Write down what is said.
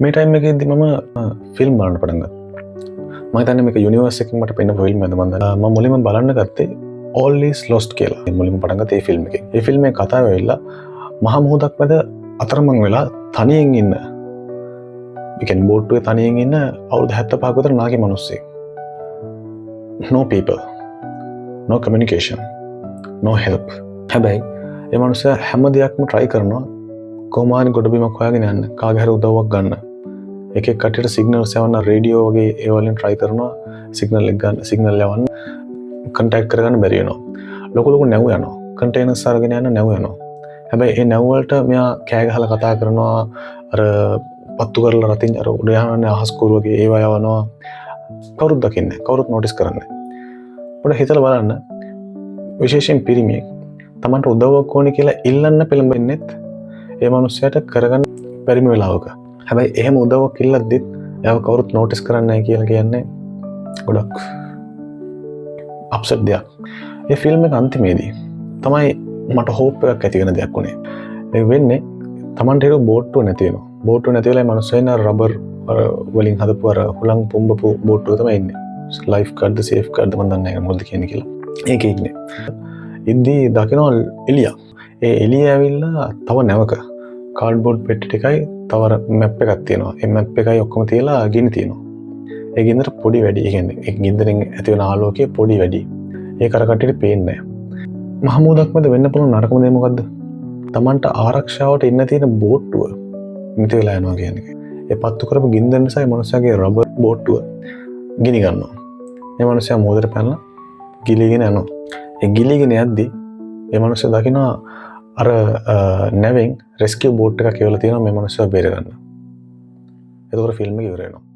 මේ ටයිම් එකේදී මම ෆිල්ම් බලන්න පටන් ගත්තා. මම හිතන්නේ මේක යුනිවර්ස් එකකින් මට පෙන්න ෆිල්ම් එකද මම මුලින්ම බලන්න ගත්තේ All is Lost කියලා. මුලින්ම පටන් ගත්තේ මේ ෆිල්ම් එකෙන්. මේ ෆිල්ම් එකේ කතාව ඇවිල්ලා මහ මුහුදක් මැද අතරමං වෙලා තනියෙන් ඉන්න. ඒ කියන්නේ බෝට්ටුවේ තනියෙන් ඉන්න අවුරුදු 75ක විතර නාකි මිනිස්සෙක්. No people. No communication. No help. හැබැයි ඒ මිනිස්සයා හැම දෙයක්ම try කරනවා කොහොමාරි ගොඩබිමක් හොයාගෙන යන්න, කාගේ හරි උදව්වක් ගන්න. එක එක කටට සිග්නල්ස් යවන්න, රේඩියෝ වගේ ඒ වලින් try කරනවා සිග්නල් එක ගන්න, සිග්නල් යවන්න, contact කරගන්න බැරි වෙනවා. ලොකු ලොකු නැව් යනවා. කන්ටේනර්ස් අරගෙන යන නැව් යනවා. හැබැයි ඒ නැව් වලට මෙයා කෑ ගහලා කතා කරනවා, අර පත්තු කරලා රතින් අර උඩ යන අහස් කුරු වගේ ඒවා යවනවා. කවුරුත් දකින්නේ, කවුරුත් notice කරන්නේ. පොඩ හිතලා බලන්න, විශේෂයෙන් පිරිමියෙක් තමන්ට උදව්වක් ඕනේ කියලා ඉල්ලන්න පෙළඹෙන්නෙත් ඒ මනුස්සයාට කරගන්න බැරිම වෙලාවක. හැබැයි එහෙම උදව්වක් ඉල්ලද්දිත් එයාව කවුරුත් notice කරන්නේ නැහැ කියලා කියන්නේ ගොඩක් අප්සෙට් දෙයක්. මේ ෆිල්ම් එක අන්තිමේදී තමයි මට hope එකක් ඇති වෙන දෙයක් උනේ. ඒ වෙන්නේ තමන්ට හිරු බෝට්ටුව නැති වෙනවා. බෝට්ටුව නැති වෙලා මනුස්සයා ඉන්න රබර් වලින් හදපු අර හුලං පුම්බපු බෝට්ටුව තමයි ඉන්නේ. ලයිෆ් ගාඩ්ද සේෆ් ගාඩ්ද මන් දන්නේ නැහැ මොකද කියන්නේ කියලා. ඒකේ ඉන්නේ. ඉන්දී දකිනවා එළියක්. ඒ එළිය ඇවිල්ලා තව නැවක කාඩ්බෝඩ් පෙට්ටි ටිකයි තව මැප් එකක් තියෙනවා. ඒ මැප් එකයි ඔක්කොම තියලා ගිනි තියෙනවා. ඒ ගින්දර පොඩි වැඩි. ඒ කියන්නේ ඒ ගින්දරෙන් ඇති වෙන ආලෝකය පොඩි වැඩි. ඒක අර කට්ටියට පේන්නේ නැහැ. මහමුදක් මැද වෙන්න පුළුවන් නරකම දේ මොකද්ද? Tamanට ආරක්ෂාවට ඉන්න තියෙන බෝට්ටුව නිත වෙලා යනවා කියන්නේ. ඒ පත්තු කරපු ගින්දර නිසා ඒ මනුස්සයාගේ රබර් බෝට්ටුව ගිනි ගන්නවා. මේ මනුස්සයා මෝදර පැනලා ගිලිගෙන යනවා. ඒ ගිලිගෙන යද්දී මේ මනුස්සයා දකිනවා අර නැවෙන් රෙස්කියු බෝට් එකක් කියලා තියෙනවා මේ මනුස්සයා බේර ගන්න. එතකොට ෆිල්ම් එක ඉවර වෙනවා.